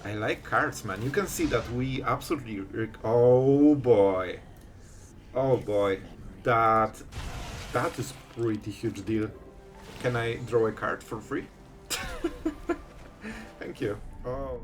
I like cards, man. You can see that we absolutely... Oh boy. Oh boy. That... That is pretty huge deal. Can I draw a card for free? Thank you. Oh.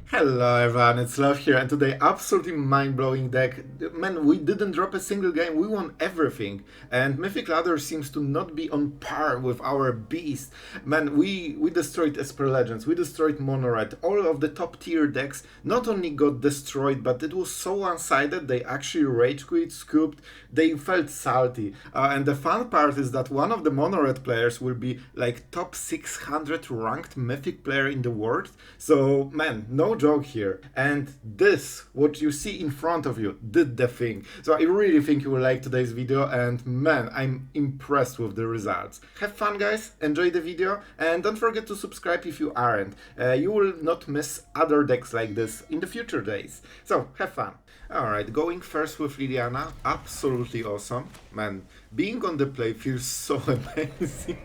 Hello everyone, it's Sloth here, and today absolutely mind-blowing deck. Man, we didn't drop a single game, we won everything. And Mythic Ladder seems to not be on par with our beast. Man, we destroyed Esper Legends, we destroyed Mono Red. All of the top tier decks not only got destroyed, but it was so one-sided, they actually rage quit, scooped, they felt salty. And the fun part is that one of the Mono Red players will be like top 600 ranked Mythic player in the world. So, man, no joke here. And this, what you see in front of you, did the thing. So I really think you will like today's video, and man, I'm impressed with the results. Have fun, guys, enjoy the video, and don't forget to subscribe if you aren't. You will not miss other decks like this in the future days. So, have fun. Alright, going first with Liliana, absolutely awesome. Man, being on the play feels so amazing.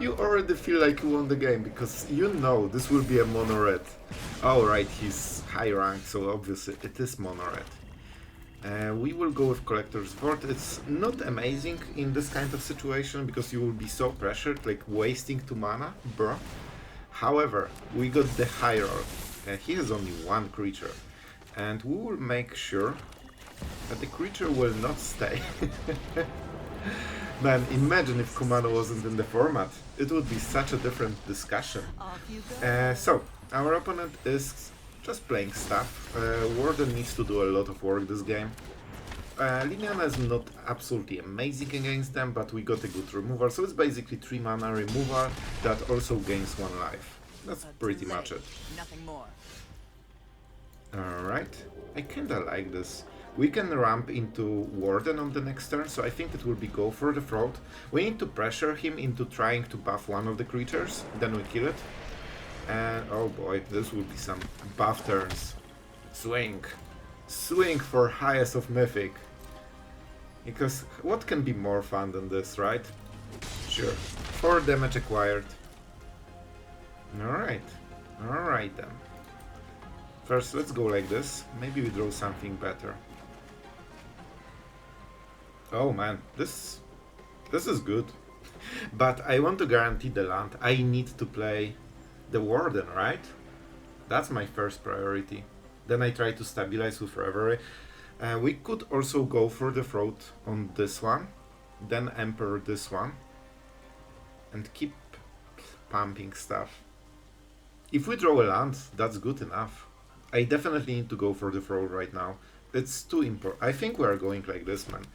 You already feel like you won the game, because you know this will be a mono red. Oh right, he's high rank, so obviously it is mono red. We will go with Collector's Vault. It's not amazing in this kind of situation, because you will be so pressured, like wasting 2 mana, bro. However, we got the Hierarch. He has only 1 creature. And we will make sure that the creature will not stay. Man, imagine if Kumano wasn't in the format. It would be such a different discussion. So, our opponent is just playing stuff. Warden needs to do a lot of work this game. Liliana is not absolutely amazing against them, but we got a good removal. So it's basically 3 mana removal that also gains 1 life. That's pretty much it. Nothing more. Alright, I kinda like this. We can ramp into Warden on the next turn, so I think it will be go for the throat. We need to pressure him into trying to buff one of the creatures, then we kill it. And oh boy, this will be some buff turns. Swing. Swing for highest of Mythic. Because what can be more fun than this, right? Sure. 4 damage acquired. Alright. Alright then. First, let's go like this. Maybe we draw something better. Oh man, this is good. But I want to guarantee the land. I need to play the Warden, right? That's my first priority. Then I try to stabilize with Revelry. We could also go for the throat on this one. Then Emperor this one. And keep pumping stuff. If we draw a land, that's good enough. I definitely need to go for the throw right now. It's too important. I think we are going like this, man.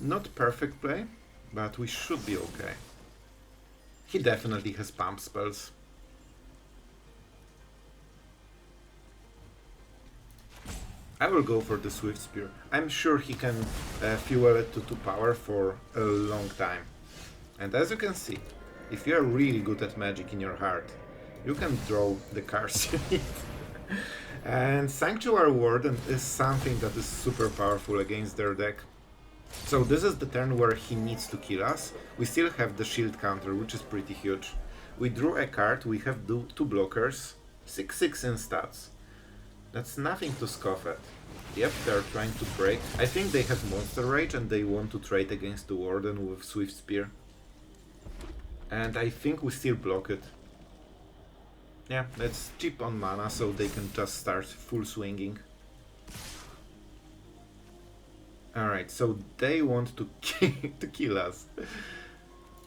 Not perfect play, but we should be okay. He definitely has pump spells. I will go for the Swift Spear. I'm sure he can fuel it to 2 power for a long time. And as you can see, if you are really good at magic in your heart, you can draw the cards you need. And Sanctuary Warden is something that is super powerful against their deck. So this is the turn where he needs to kill us. We still have the shield counter, which is pretty huge. We drew a card, we have 2 blockers, 6/6 in stats. That's nothing to scoff at. Yep, they're trying to break. I think they have Monster Rage and they want to trade against the Warden with Swift Spear. And I think we still block it. Yeah, it's cheap on mana, so they can just start full swinging. Alright, so they want to, to kill us.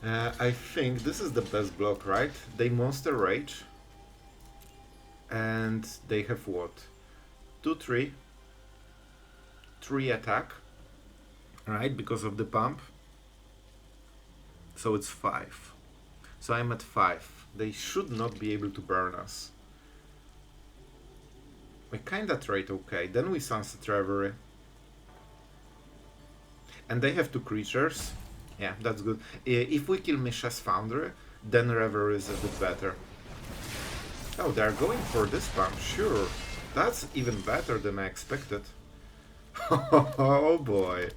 I think this is the best block, right? They Monster Rage. And they have what? 2/3. 3 attack. Right, because of the pump. So it's 5. So I'm at 5. They should not be able to burn us. We kinda trade okay. Then we Sunset Revelry. And they have 2 creatures. Yeah, that's good. If we kill Misha's Foundry, then Revelry is a bit better. Oh, they're going for this pump, sure. That's even better than I expected. Oh boy.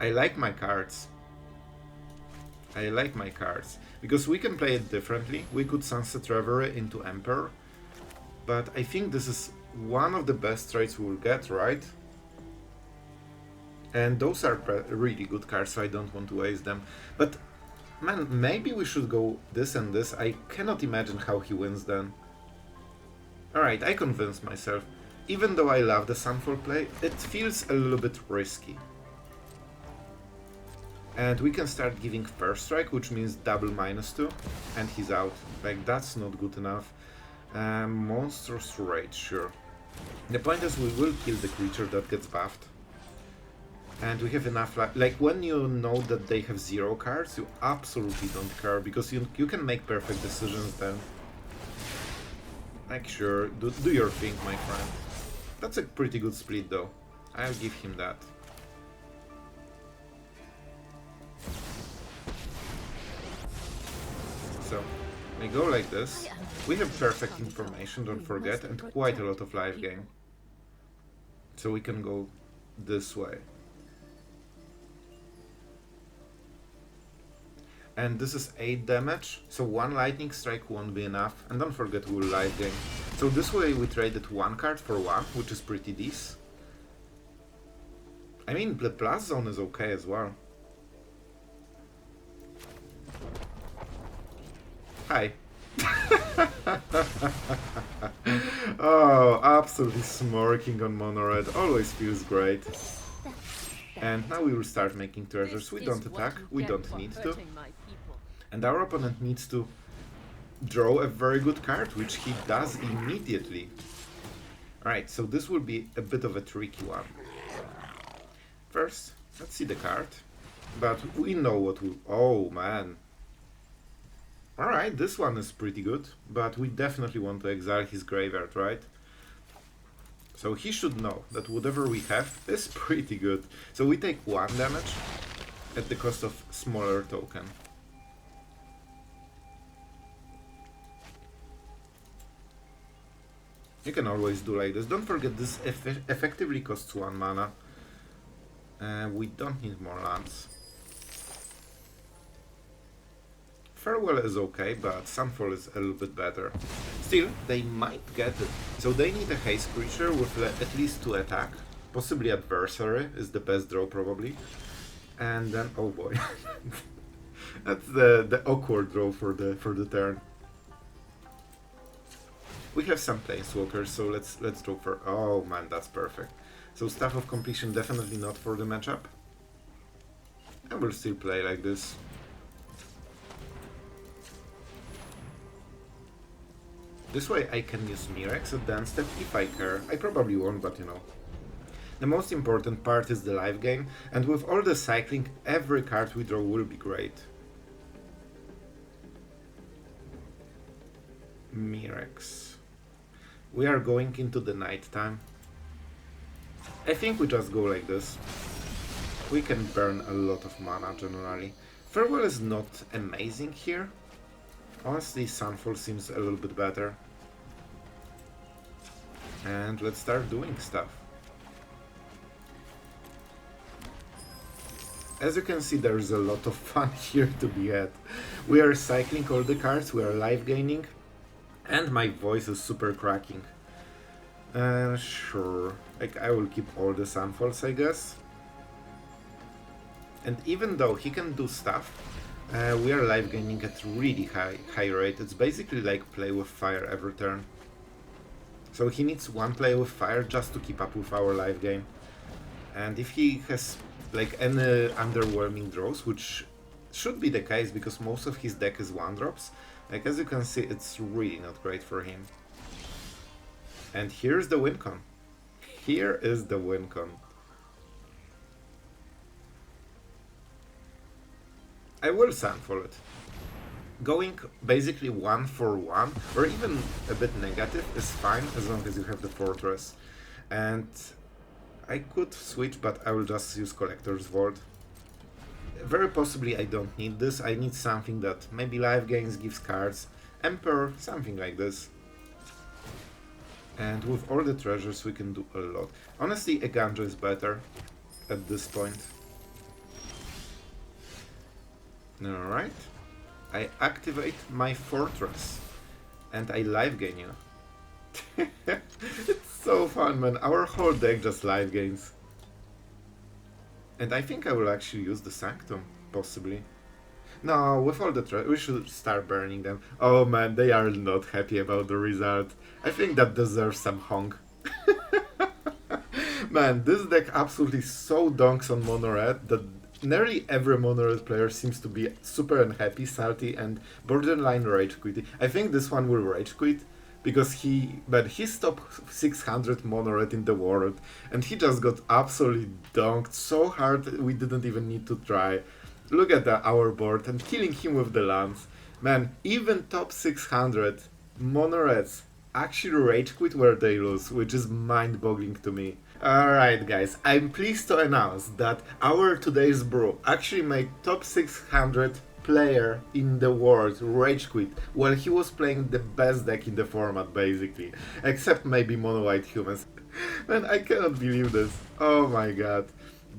I like my cards. I like my cards. Because we can play it differently. We could Sunset Revelry into Emperor. But I think this is one of the best trades we'll get, right? And those are really good cards, so I don't want to waste them. But, man, maybe we should go this and this. I cannot imagine how he wins then. Alright, I convinced myself. Even though I love the Sunfall play, it feels a little bit risky. And we can start giving first strike, which means double -2, and he's out. Like, that's not good enough. Monstrous Rage, sure. The point is we will kill the creature that gets buffed. And we have enough life. Like, when you know that they have 0 cards, you absolutely don't care, because you can make perfect decisions then. Like, sure, do your thing, my friend. That's a pretty good split, though. I'll give him that. So, we go like this. We have perfect information, don't forget, and quite a lot of life gain. So we can go this way. And this is 8 damage, so 1 lightning strike won't be enough, and don't forget we'll life gain. So this way we traded 1 card for 1, which is pretty decent. I mean, the plus zone is okay as well. Hi. Oh, absolutely smirking on Mono Red, always feels great. And now we will start making treasures. We don't attack, we don't need to. And our opponent needs to draw a very good card, which he does immediately. Alright, so this will be a bit of a tricky one. First, let's see the card. But we know what we... Oh, man. Alright, this one is pretty good, but we definitely want to exile his graveyard, right? So he should know that whatever we have is pretty good. So we take 1 damage at the cost of smaller token. You can always do like this. Don't forget this effectively costs 1 mana. We don't need more lands. Farewell is okay, but Sunfall is a little bit better. Still, they might get it. So they need a haste creature with at least 2 attack. Possibly Adversary is the best draw probably. And then, oh boy. That's the awkward draw for the turn. We have some planeswalkers, so let's draw for... Oh man, that's perfect. So Staff of Completion definitely not for the matchup. I will still play like this. This way I can use Mirrex at the end step if I care. I probably won't, but you know. The most important part is the life gain, and with all the cycling, every card we draw will be great. Mirrex. We are going into the night time. I think we just go like this. We can burn a lot of mana generally. Farewell is not amazing here. Honestly, Sunfall seems a little bit better. And let's start doing stuff. As you can see, there's a lot of fun here to be had. We are cycling all the cards, we are life gaining, and my voice is super cracking. Sure, like I will keep all the Sunfalls, I guess. And even though he can do stuff, we are life gaining at really high rate. It's basically like play with fire every turn. So he needs 1 play with fire just to keep up with our life gain. And if he has like any underwhelming draws, which should be the case because most of his deck is 1-drops, like as you can see, it's really not great for him. And here's the win con. Here is the win con. I will Sunfall it. Going basically 1 for 1, or even a bit negative, is fine as long as you have the fortress. And I could switch, but I will just use Collector's Vault. Very possibly I don't need this, I need something that maybe life gains, gives cards, Emperor, something like this. And with all the treasures we can do a lot. Honestly, a Ganja is better at this point. Alright. I activate my fortress. And I life gain you. It's so fun, man. Our whole deck just life gains. And I think I will actually use the Sanctum, possibly. No, with all the we should start burning them. Oh man, they are not happy about the result. I think that deserves some honk. Man, this deck absolutely so donks on mono red that nearly every mono red player seems to be super unhappy, salty, and borderline rage quit. I think this one will rage quit because he's top 600 mono red in the world, and he just got absolutely donked so hard we didn't even need to try. Look at our board and killing him with the lance. Man, even top 600 mono reds actually rage quit where they lose, which is mind-boggling to me. Alright guys, I'm pleased to announce that our today's brew actually made top 600 player in the world rage quit while he was playing the best deck in the format basically, except maybe mono white humans. Man, I cannot believe this. Oh my god,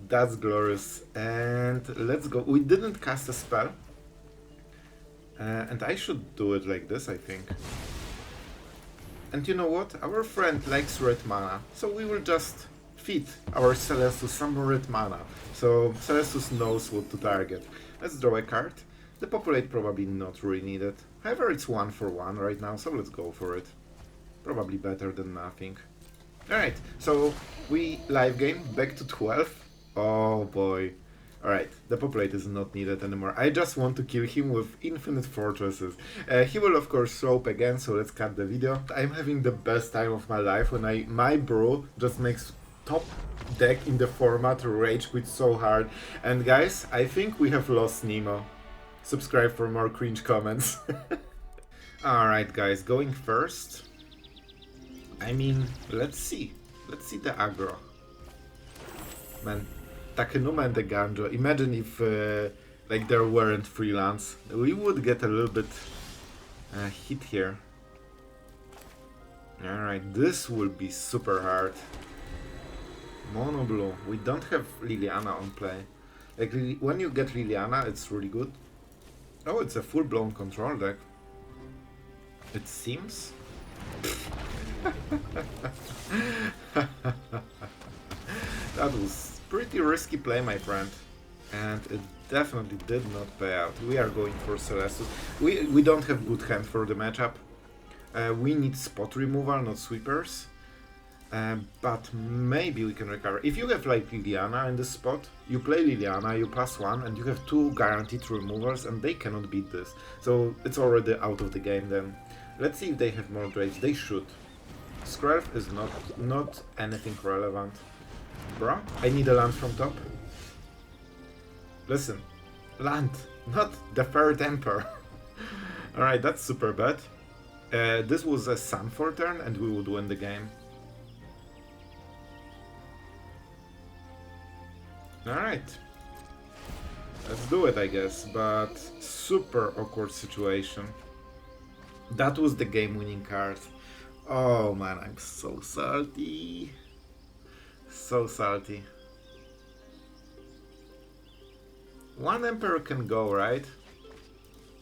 that's glorious. And let's go. We didn't cast a spell, and I should do it like this, I think. And you know what? Our friend likes red mana, so we will just feed our Celestus some red mana. So Celestus knows what to target. Let's draw a card. Depopulate probably not really needed. However, it's 1 for 1 right now, so let's go for it. Probably better than nothing. Alright, so we live game back to 12. Oh boy. Alright, Depopulate is not needed anymore. I just want to kill him with infinite fortresses. He will of course slope again, so let's cut the video. I'm having the best time of my life when my bro just makes top deck in the format rage quit so hard. And guys, I think we have lost Nemo. Subscribe for more cringe comments. Alright guys, going first. I mean, let's see. Let's see the aggro. Man, Takenuma and the Ganjo. Imagine if like there weren't freelance. We would get a little bit hit here. Alright, this will be super hard. Mono blue. We don't have Liliana on play. Like when you get Liliana, it's really good. Oh, it's a full-blown control deck. It seems. That was pretty risky play, my friend, and it definitely did not pay out. We are going for Celestus. We don't have good hand for the matchup. We need spot removal, not sweepers. But maybe we can recover. If you have like Liliana in the spot, you play Liliana, you +1, and you have 2 guaranteed removals, and they cannot beat this. So it's already out of the game then. Let's see if they have more trades. They should. Skrelv is not anything relevant. Bruh, I need a land from top. Listen, land, not the third Emperor. Alright, that's super bad. This was a Sunfall turn and we would win the game. Alright. Let's do it, I guess, but super awkward situation. That was the game-winning card. Oh man, I'm so salty. So salty. 1 Emperor can go, right?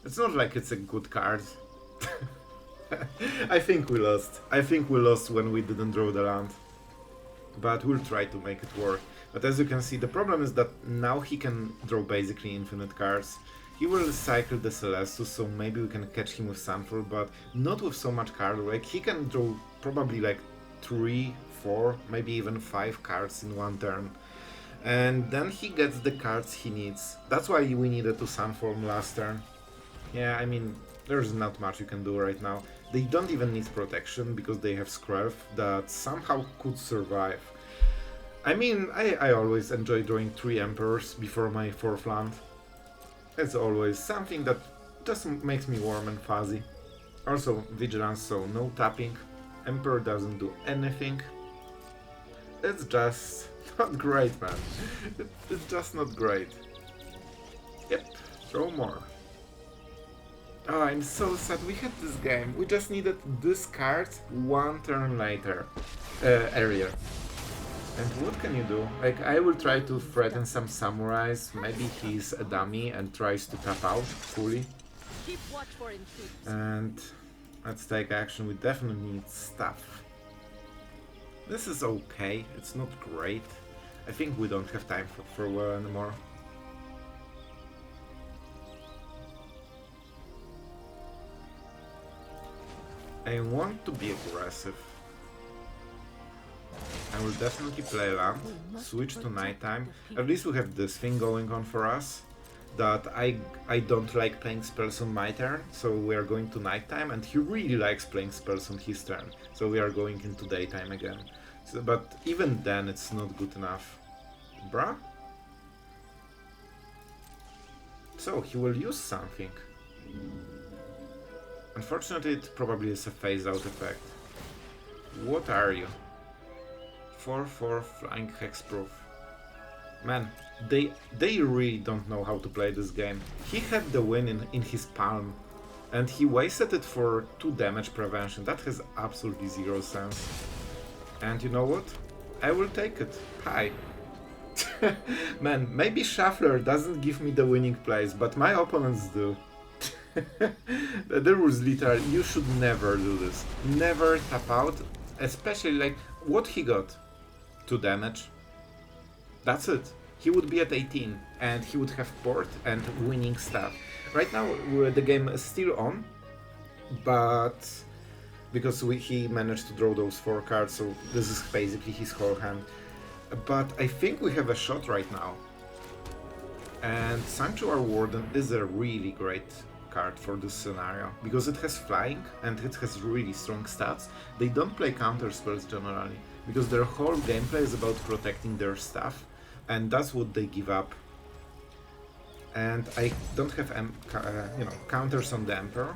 It's not like it's a good card. I think we lost. I think we lost when we didn't draw the land. But we'll try to make it work. But as you can see, the problem is that now he can draw basically infinite cards. He will cycle the Celestus, so maybe we can catch him with Sunfall, but not with so much card rake. He can draw probably like 3, 4, maybe even 5 cards in 1 turn. And then he gets the cards he needs. That's why we needed to Sunfall last turn. Yeah, I mean, there's not much you can do right now. They don't even need protection because they have Skrelv that somehow could survive. I mean, I always enjoy drawing 3 Emperors before my 4th land. It's always something that just makes me warm and fuzzy. Also, Vigilance, so no tapping. Emperor doesn't do anything. It's just not great, man. It's just not great. Yep, throw more. Oh, I'm so sad we had this game. We just needed this card 1 turn later. Earlier. And what can you do? Like, I will try to threaten some samurais. Maybe he's a dummy and tries to tap out fully. Keep watch for intruders. And let's take action. We definitely need stuff. This is okay. It's not great. I think we don't have time for war anymore. I want to be aggressive. I will definitely play land, switch to nighttime. At least we have this thing going on for us. That I don't like playing spells on my turn, so we are going to nighttime, and he really likes playing spells on his turn, so we are going into daytime again. So, but even then it's not good enough. Bruh? So he will use something. Unfortunately it probably is a phase out effect. What are you? 4/4 flying hexproof. Man, they really don't know how to play this game. He had the win in his palm, and he wasted it for 2 damage prevention. That has absolutely zero sense. And you know what? I will take it. Hi. Man, maybe Shuffler doesn't give me the winning plays, but my opponents do. There was literally, you should never do this. Never tap out, especially like, what he got? 2 damage. That's it. He would be at 18 and he would have port and winning stuff. Right now the game is still on, but because he managed to draw those 4 cards, so this is basically his whole hand. But I think we have a shot right now. And Sanctuary Warden is a really great card for this scenario, because it has flying and it has really strong stats. They don't play counter spells generally, because their whole gameplay is about protecting their stuff, and that's what they give up. And I don't have counters on the Emperor.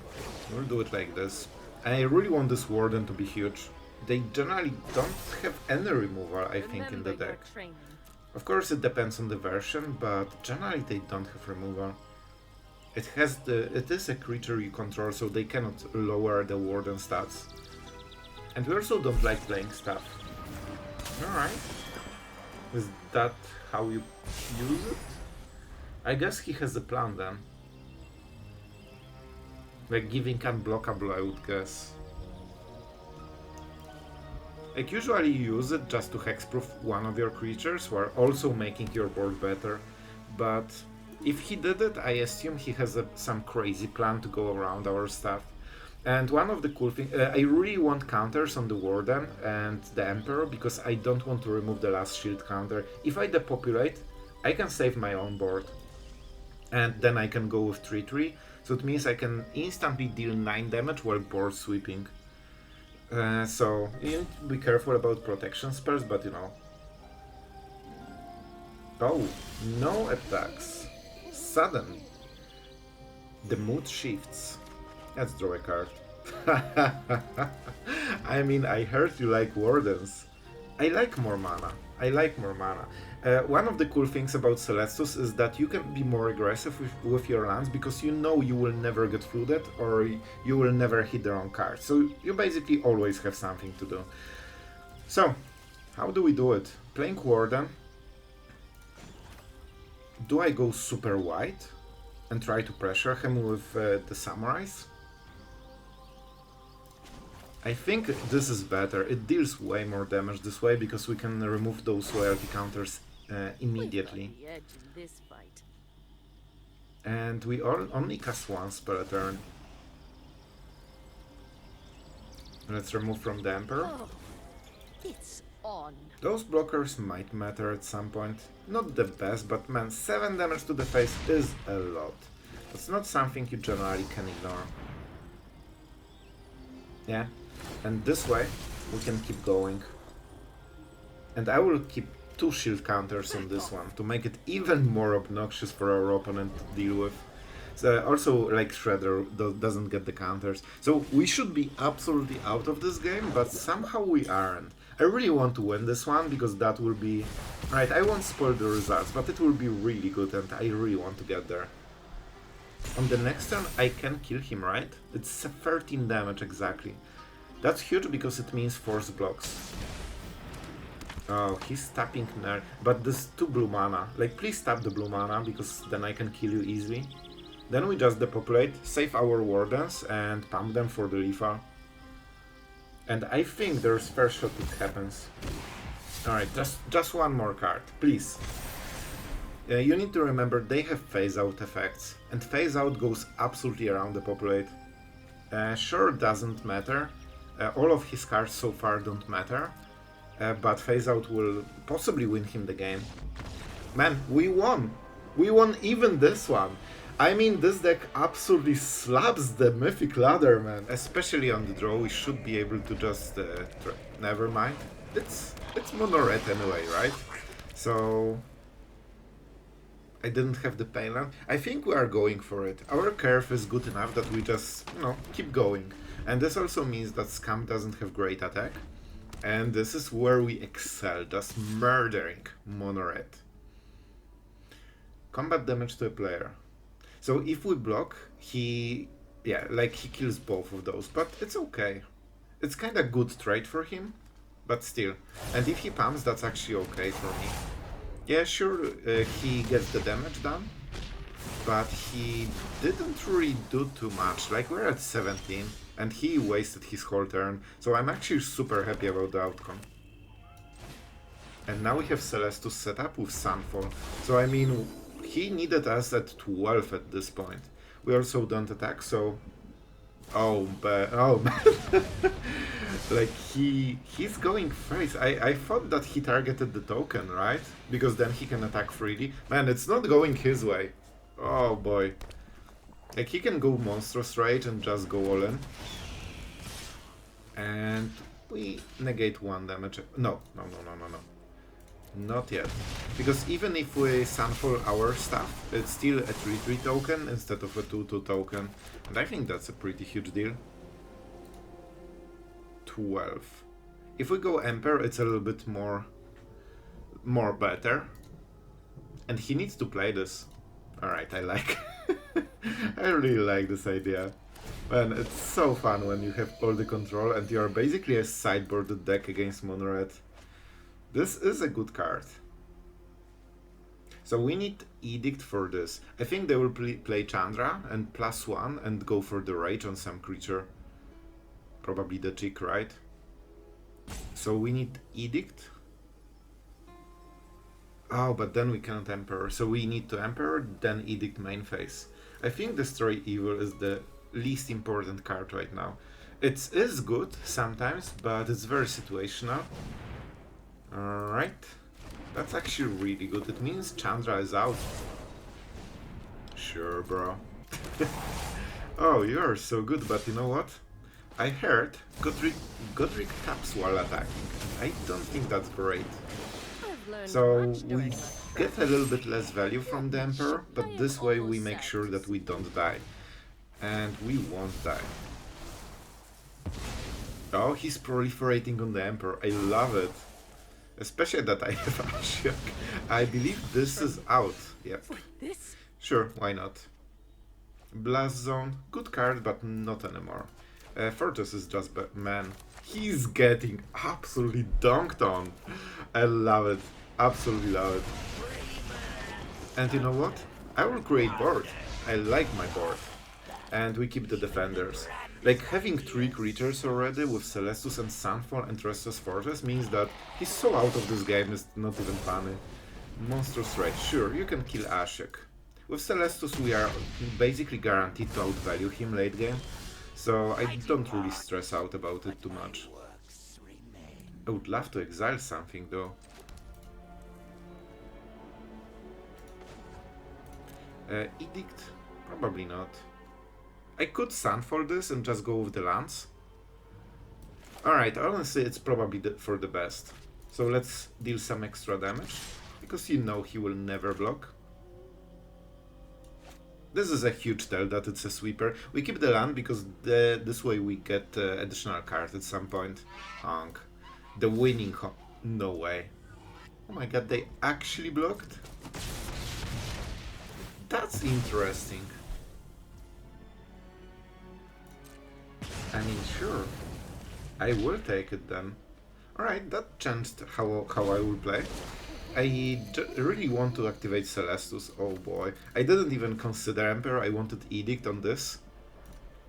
We'll do it like this. I really want this Warden to be huge. They generally don't have any removal, I think, in the deck. Of course it depends on the version, but generally they don't have removal. It is a creature you control, so they cannot lower the Warden stats. And we also don't like playing stuff. Alright. Is that how you use it? I guess he has a plan then. Like giving unblockable, I would guess. Like usually you use it just to hexproof one of your creatures while also making your board better. But if he did it, I assume he has some crazy plan to go around our stuff. And one of the cool things, I really want counters on the Warden and the Emperor, because I don't want to remove the last shield counter. If I depopulate, I can save my own board. And then I can go with 3/3, so it means I can instantly deal 9 damage while board sweeping. So you need to be careful about protection spells, but you know. Oh, no attacks. Sudden. The mood shifts. Let's draw a card. I mean, I heard you like Wardens. I like more mana. One of the cool things about Celestus is that you can be more aggressive with your lands, because you know you will never get flooded or you will never hit the wrong card. So you basically always have something to do. So, how do we do it? Playing Warden. Do I go super wide and try to pressure him with the Samurais? I think this is better. It deals way more damage this way, because we can remove those loyalty counters immediately. And we only cast 1 spell a turn. Let's remove from the Emperor. Oh, it's on. Those blockers might matter at some point. Not the best, but man, 7 damage to the face is a lot. It's not something you generally can ignore. Yeah, and this way we can keep going. And I will keep 2 shield counters on this one to make it even more obnoxious for our opponent to deal with. So also, like, Shredder doesn't get the counters. So we should be absolutely out of this game, but somehow we aren't. I really want to win this one, because that will be... Right, I won't spoil the results, but it will be really good, and I really want to get there. On the next turn I can kill him, right? It's 13 damage exactly. That's huge, because it means force blocks. Oh, he's tapping Nair. But this 2 blue mana. Like, please tap the blue mana, because then I can kill you easily. Then we just depopulate, save our wardens, and pump them for the Leafa. And I think there's first shot it happens. Alright, just one more card, please. You need to remember they have phase out effects, and phase out goes absolutely around the populate. Sure, doesn't matter. All of his cards so far don't matter, but phase out will possibly win him the game. Man, we won! We won even this one! I mean, this deck absolutely slaps the Mythic Ladder, man. Especially on the draw, we should be able to just... never mind. It's mono red anyway, right? So... I didn't have the pain land. I think we are going for it. Our curve is good enough that we just, you know, keep going. And this also means that Scam doesn't have great attack. And this is where we excel, just murdering mono red. Combat damage to a player. So if we block, he kills both of those, but it's okay. It's kinda good trade for him, but still. And if he pumps, that's actually okay for me. Yeah, sure, he gets the damage done, but he didn't really do too much. Like, we're at 17, and he wasted his whole turn, so I'm actually super happy about the outcome. And now we have Celestus set up with Sunfall, so I mean, he needed us at 12 at this point. We also don't attack, so... Oh, but... Oh, man. Like, he's going face. I thought that he targeted the token, right? Because then he can attack freely. Man, it's not going his way. Oh, boy. Like, he can go Monstrous Rage and just go all in. And we negate 1 damage. No. Not yet. Because even if we Sunfall our stuff, it's still a 3-3 token instead of a 2-2 token. And I think that's a pretty huge deal. 12. If we go Emperor, it's a little bit more better. And he needs to play this. Alright, I like. I really like this idea. Man, it's so fun when you have all the control and you are basically a sideboarded deck against mono red. This is a good card. So we need Edict for this. I think they will play Chandra and +1 and go for the Rage on some creature. Probably the chick, right? So we need Edict. Oh, but then we cannot Emperor. So we need to Emperor, then Edict main phase. I think Destroy Evil is the least important card right now. It is good sometimes, but it's very situational. Alright. That's actually really good. It means Chandra is out. Sure, bro. Oh, you are so good, but you know what? I heard Godric taps while attacking. I don't think that's great. So we get a little bit less value from the Emperor, but this way we make sure that we don't die. And we won't die. Oh, he's proliferating on the Emperor. I love it. Especially that I have Ashiok. I believe this is out. Yep. Sure, why not? Blast Zone, good card, but not anymore. Fortress is just man. He's getting absolutely dunked on. I love it. Absolutely love it. And you know what? I will create board. I like my board. And we keep the defenders. Like, having 3 creatures already with Celestus and Sunfall and Restless Fortress means that he's so out of this game, it's not even funny. Monstrous Rage, sure, you can kill Ashiok. With Celestus we are basically guaranteed to outvalue him late game, so I don't really stress out about it too much. I would love to exile something though. Edict? Probably not. I could Sunfall this and just go with the lands. Alright, honestly it's probably for the best. So let's deal some extra damage, because you know he will never block. This is a huge tell that it's a sweeper. We keep the land because this way we get additional card at some point. Honk. The winning no way. Oh my god, they actually blocked? That's interesting. I mean, sure. I will take it then. Alright, that changed how I will play. I really want to activate Celestus. Oh boy. I didn't even consider Emperor, I wanted Edict on this.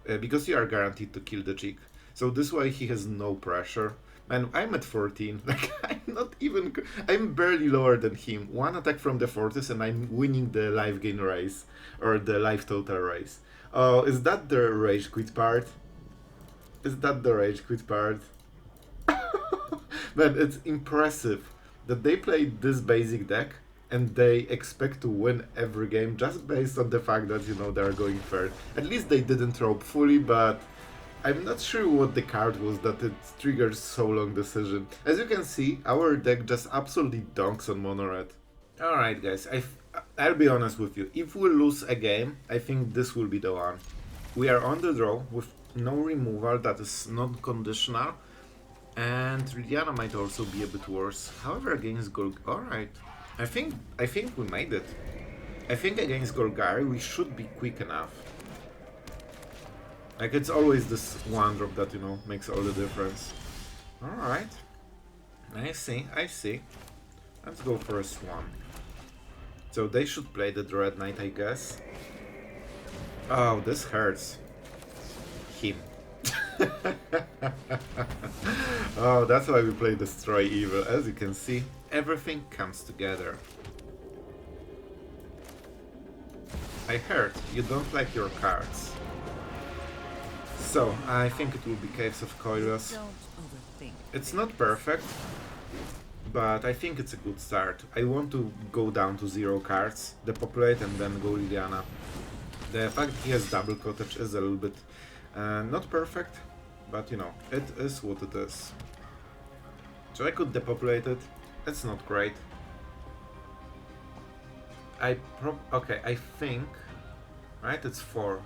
Because you are guaranteed to kill the chick. So this way he has no pressure. Man, I'm at 14. Like, I'm not even... I'm barely lower than him. One attack from the fortress and I'm winning the life gain race. Or the life total race. Oh, is that the rage quit part? Is that the rage quit part? Man, it's impressive that they played this basic deck and they expect to win every game just based on the fact that, you know, they're going first. At least they didn't rope fully, but I'm not sure what the card was that it triggers so long decision. As you can see, our deck just absolutely donks on mono red. Alright guys, I'll be honest with you, if we lose a game, I think this will be the one. We are on the draw with no removal that is not conditional, and Liliana might also be a bit worse. However, against alright. I think we made it. I think against Golgari we should be quick enough. Like, it's always this one drop that, you know, makes all the difference. Alright. I see. Let's go for a Swan. So they should play the Dread Knight, I guess. Oh, this hurts. Him. Oh, that's why we play Destroy Evil. As you can see, everything comes together. I heard you don't like your cards. So, I think it will be Caves of Koilos. It's not perfect, but I think it's a good start. I want to go down to 0 cards, Depopulate and then go Liliana. The fact he has double cottage is a little bit not perfect, but you know, it is what it is. So I could depopulate it, it's not great. Okay, I think, right, it's 4.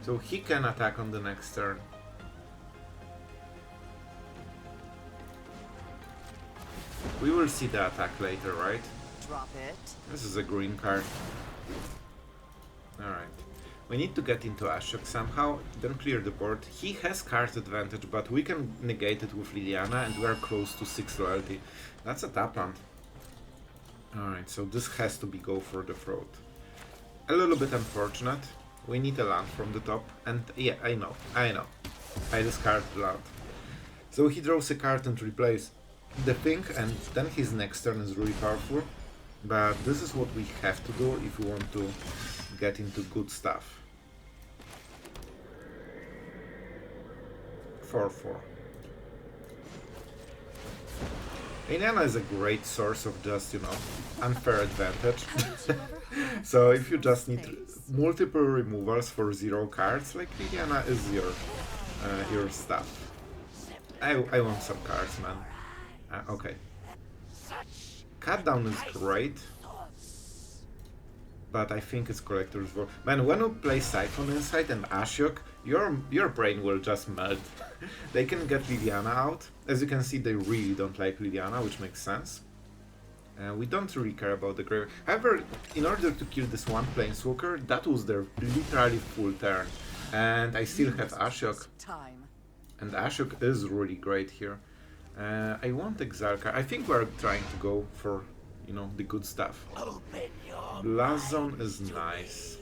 So he can attack on the next turn. We will see the attack later, right? Drop it. This is a green card. Alright. We need to get into Ashiok somehow, then clear the board. He has card advantage, but we can negate it with Liliana and we are close to 6 loyalty. That's a tap land. Alright, so this has to be go for the throat. A little bit unfortunate. We need a land from the top, and yeah, I know. I discard the land. So he draws a card and replays the thing, and then his next turn is really powerful. But this is what we have to do if we want to get into good stuff. 4/4. Liliana is a great source of just, you know, unfair advantage. So if you just need multiple removals for 0 cards, like Liliana is your stuff. I want some cards, man. Okay. Cut down is great, but I think it's Collector's Void. Man, when you play Siphon Insight and Ashiok, your brain will just melt. They can get Liliana out. As you can see, they really don't like Liliana, which makes sense. We don't really care about the grave. However, in order to kill this one Planeswalker, that was their literally full turn. And I still have Ashiok. And Ashiok is really great here. I want Exarca. I think we're trying to go for, you know, the good stuff. Blast Zone is nice.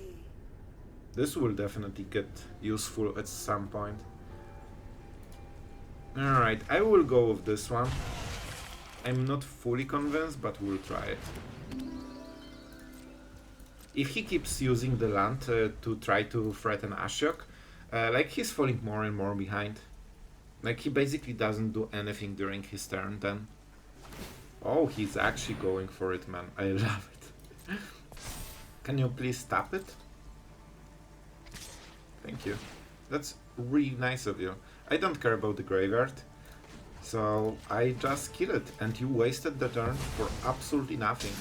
This will definitely get useful at some point. Alright, I will go with this one. I'm not fully convinced, but we'll try it. If he keeps using the land to try to threaten Ashiok, like he's falling more and more behind. Like he basically doesn't do anything during his turn then. Oh, he's actually going for it, man. I love it. Can you please stop it? Thank you. That's really nice of you. I don't care about the graveyard. So I just kill it, and you wasted the turn for absolutely nothing.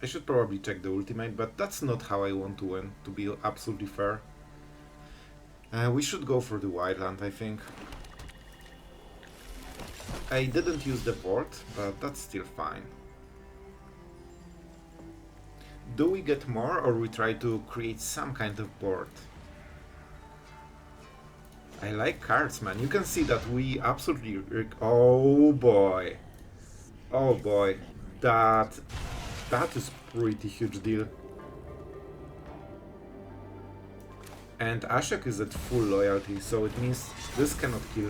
I should probably check the ultimate, but that's not how I want to win, to be absolutely fair. We should go for the wildland, I think. I didn't use the board, but that's still fine. Do we get more, or we try to create some kind of board? I like cards, man. You can see that we absolutely... Oh boy. Oh boy. That is pretty huge deal. And Ashiok is at full loyalty, so it means this cannot kill.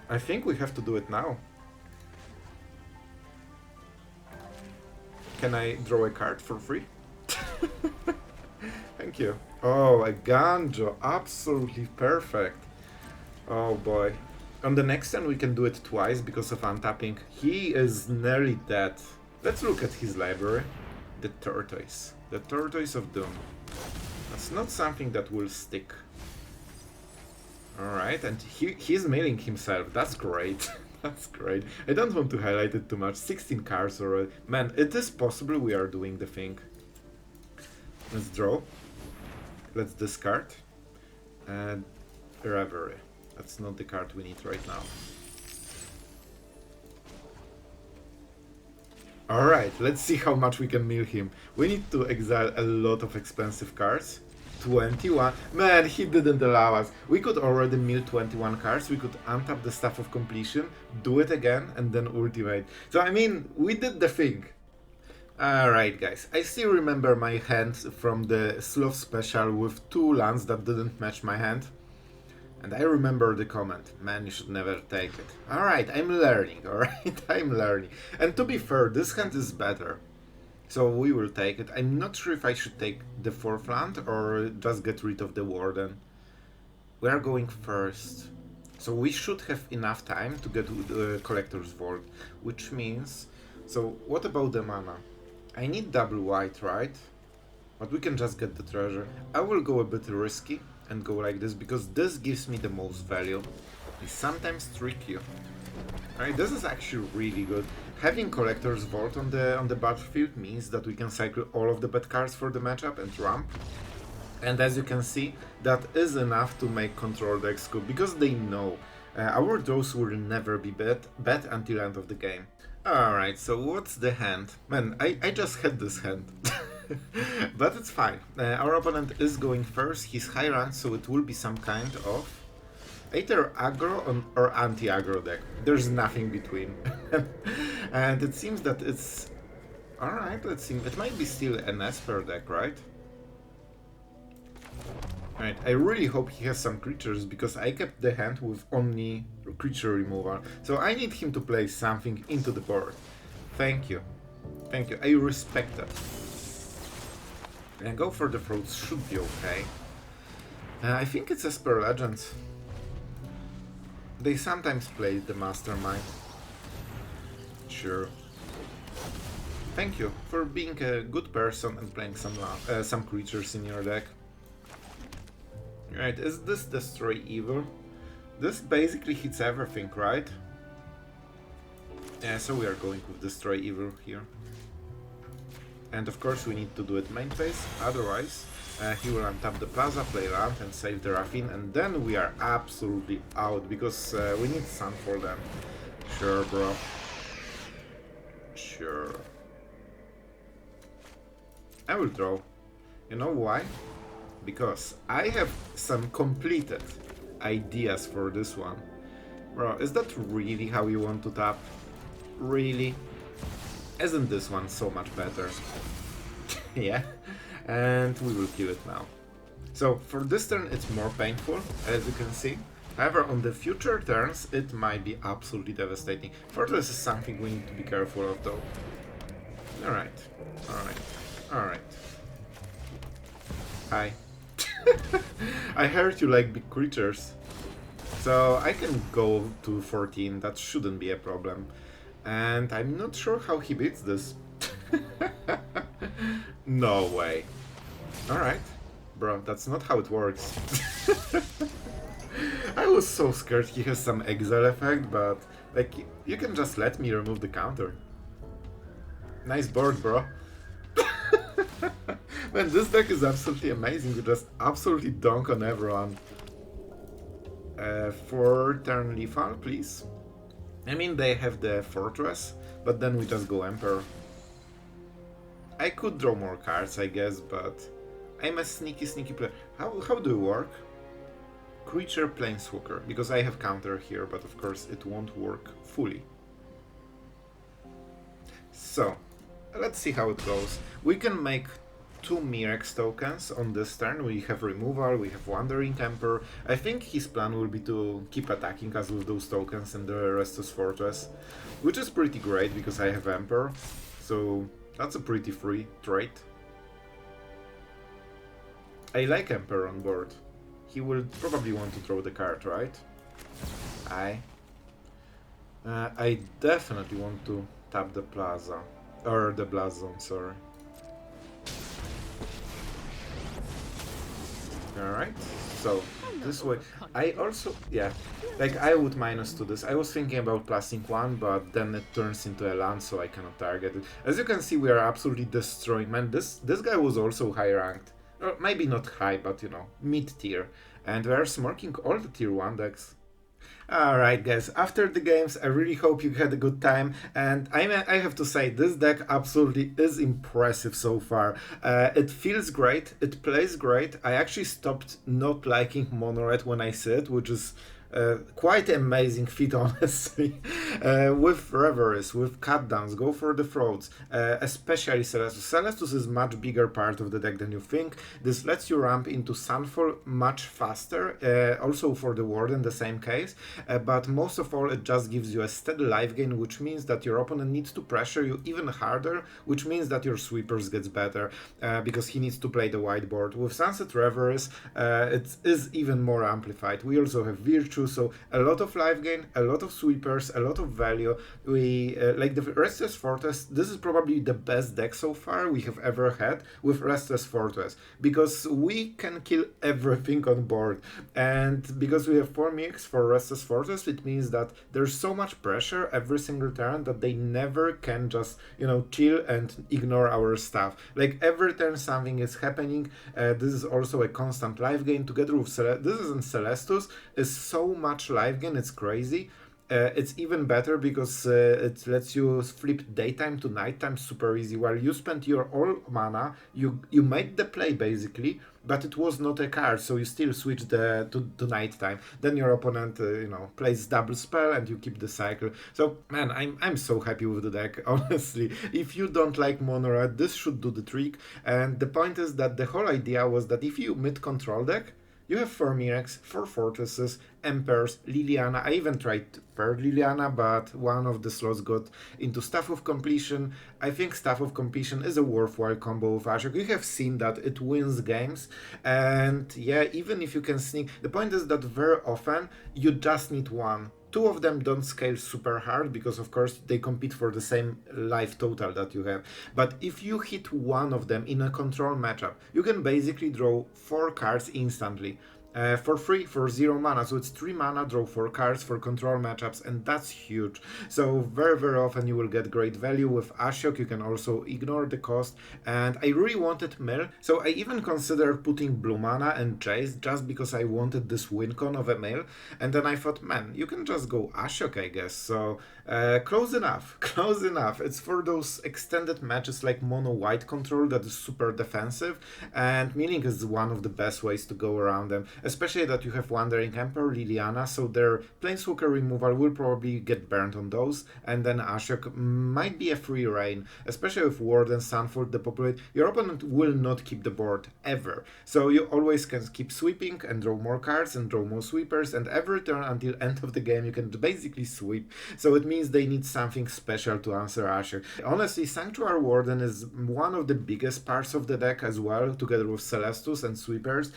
I think we have to do it now. Can I draw a card for free? Thank you. Oh, a Ganjo. Absolutely perfect. Oh boy. On the next turn we can do it twice because of untapping. He is nearly dead. Let's look at his library. The Tortoise. The Tortoise of Doom. That's not something that will stick. Alright, and he's mailing himself. That's great. That's great. I don't want to highlight it too much. 16 cards already. Man, it is possible we are doing the thing. Let's draw. Let's discard. And Revelry. That's not the card we need right now. Alright, let's see how much we can mill him. We need to exile a lot of expensive cards. 21. Man, he didn't allow us. We could already mill 21 cards. We could untap the Staff of Completion, do it again, and then ultimate. So, I mean, we did the thing. Alright, guys. I still remember my hand from the Sloth special with 2 lands that didn't match my hand. And I remember the comment, man, you should never take it. Alright, I'm learning, alright? I'm learning. And to be fair, this hand is better. So we will take it. I'm not sure if I should take the 4th land or just get rid of the Warden. We are going first. So we should have enough time to get the Collector's Vault. Which means... So what about the mana? I need double white, right? But we can just get the treasure. I will go a bit risky and go like this, because this gives me the most value. I sometimes trick you. Alright, this is actually really good. Having Collector's Vault on the battlefield means that we can cycle all of the bad cards for the matchup and ramp. And as you can see, that is enough to make control decks good, because they know our draws will never be bad until end of the game. Alright, so what's the hand? Man, I just had this hand. But it's fine. Our opponent is going first, he's high rank, so it will be some kind of either aggro or anti-aggro deck. There's nothing between. And it seems that it's... Alright, let's see. It might be still an Esper deck, right? Alright, I really hope he has some creatures, because I kept the hand with only creature removal. So I need him to play something into the board. Thank you. Thank you. I respect that. And go for the fruits should be okay. I think it's Esper Legends. They sometimes play the Mastermind. Sure. Thank you for being a good person and playing some creatures in your deck. Right, is this Destroy Evil? This basically hits everything, right? Yeah, so we are going with Destroy Evil here. And of course we need to do it main phase, otherwise he will untap the Plaza, play land and save the Raffine, and then we are absolutely out, because we need Sunfall then. Sure, bro. Sure. I will draw. You know why? Because I have some completed ideas for this one. Bro, is that really how you want to tap? Really? Isn't this one so much better? Yeah, and we will kill it now. So for this turn it's more painful, as you can see. However, on the future turns it might be absolutely devastating. Fortress is something we need to be careful of though. Alright, alright, alright. Hi. I heard you like big creatures. So I can go to 14, that shouldn't be a problem. And I'm not sure how he beats this. No way. Alright. Bro, that's not how it works. I was so scared he has some exile effect, but like, you can just let me remove the counter. Nice board, bro. Man, this deck is absolutely amazing. We just absolutely dunk on everyone. 4 turn lethal, please. I mean, they have the Fortress, but then we just go Emperor. I could draw more cards, I guess, but I'm a sneaky player. How do you work? Creature Planeswalker, because I have counter here, but of course it won't work fully. So, let's see how it goes. We can make 2 Mirrex tokens on this turn. We have removal, we have Wandering Emperor. I think his plan will be to keep attacking us with those tokens in the Restless Fortress, which is pretty great because I have Emperor, so that's a pretty free trait. I like Emperor on board. He will probably want to throw the card, right? I definitely want to tap the plaza. Or the blast zone, sorry. Alright, so this way. I also, yeah, like I would -2 this. I was thinking about +1, but then it turns into a land, so I cannot target it. As you can see, we are absolutely destroying. Man, this guy was also high ranked. Or maybe not high, but you know, mid-tier. And we are smorking all the tier 1 decks. Alright guys, after the games, I really hope you had a good time, and I have to say, this deck absolutely is impressive so far. It feels great, it plays great. I actually stopped not liking Mono Red when I see it, which is quite amazing feat, honestly. With Reveries, with Cutdowns, go for the frauds, especially Celestus. Celestus is much bigger part of the deck than you think. This lets you ramp into Sunfall much faster, also for the Warden, the same case, but most of all it just gives you a steady life gain, which means that your opponent needs to pressure you even harder, which means that your sweepers gets better, because he needs to play the whiteboard. With Sunset Revelries, it is even more amplified. We also have Virtue, so a lot of life gain, a lot of sweepers, a lot of value. We like the Restless Fortress. This is probably the best deck so far we have ever had with Restless Fortress, because we can kill everything on board, and because we have 4 Mirrex for Restless Fortress, it means that there's so much pressure every single turn that they never can just, you know, chill and ignore our stuff. Like every turn something is happening. This is also a constant life gain together with this is in Celestus, is so much life gain, it's crazy. It's even better because it lets you flip daytime to nighttime super easy. While you spent your all mana, you made the play basically, but it was not a card, so you still switch to nighttime. Then your opponent, you know, plays double spell and you keep the cycle. So man, I'm so happy with the deck, honestly. If you don't like Mono Red, this should do the trick. And the point is that the whole idea was that if you mid-control deck, you have 4 Mirrex, 4 Fortresses, Emperors, Liliana. I even tried paired Liliana, but one of the slots got into Staff of Completion. I think Staff of Completion is a worthwhile combo with Ashiok. You have seen that it wins games, and yeah, even if you can sneak, the point is that very often you just need one. 2 of them don't scale super hard because of course they compete for the same life total that you have. But if you hit one of them in a control matchup, you can basically draw 4 cards instantly. For free, for 0 mana, so it's 3 mana, draw 4 cards for control matchups, and that's huge. So very often you will get great value. With Ashiok you can also ignore the cost, and I really wanted mill, so I even considered putting blue mana and chase just because I wanted this win con of a mill, and then I thought, man, you can just go Ashiok, I guess. So close enough, close enough. It's for those extended matches like mono white control that is super defensive, and milling is one of the best ways to go around them. Especially that you have Wandering Emperor, Liliana, so their Planeswalker removal will probably get burned on those, and then Ashiok might be a free reign, especially with Warden, Sunfall, Depopulate. Your opponent will not keep the board, ever. So you always can keep sweeping and draw more cards and draw more sweepers, and every turn until end of the game you can basically sweep. So it means they need something special to answer Ashiok. Honestly, Sanctuary Warden is one of the biggest parts of the deck as well, together with Celestus and sweepers,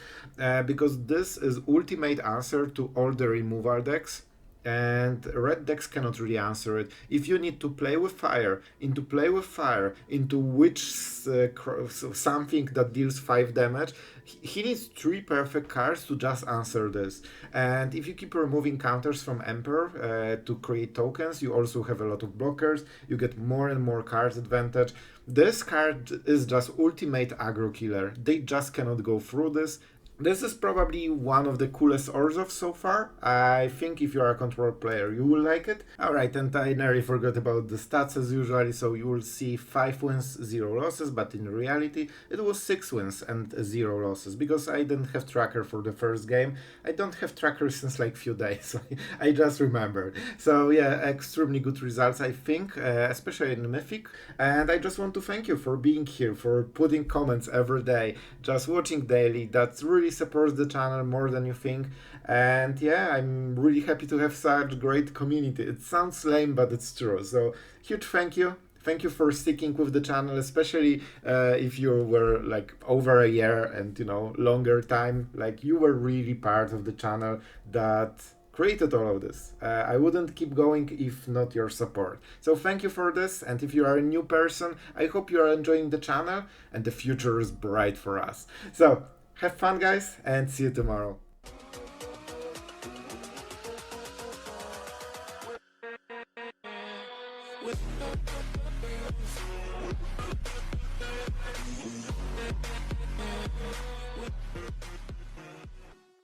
because this is ultimate answer to all the removal decks, and red decks cannot really answer it. If you need to play with fire, into which something that deals 5 damage, he needs 3 perfect cards to just answer this. And if you keep removing counters from Emperor to create tokens, you also have a lot of blockers, you get more and more cards advantage. This card is just ultimate aggro killer. They just cannot go through this. This is probably one of the coolest Orzhov so far. I think if you're a control player, you will like it. Alright, and I nearly forgot about the stats as usually, so you will see 5 wins, 0 losses, but in reality it was 6 wins and 0 losses, because I didn't have tracker for the first game. I don't have tracker since like few days, I just remembered. So yeah, extremely good results I think, especially in Mythic, and I just want to thank you for being here, for putting comments every day, just watching daily. That's really supports the channel more than you think, and yeah, I'm really happy to have such great community. It sounds lame, but it's true. So huge thank you. Thank you for sticking with the channel, especially if you were like over a year and longer time. Like, you were really part of the channel that created all of this. I wouldn't keep going if not your support. So thank you for this, and if you are a new person, I hope you are enjoying the channel and the future is bright for us. So have fun, guys, and see you tomorrow.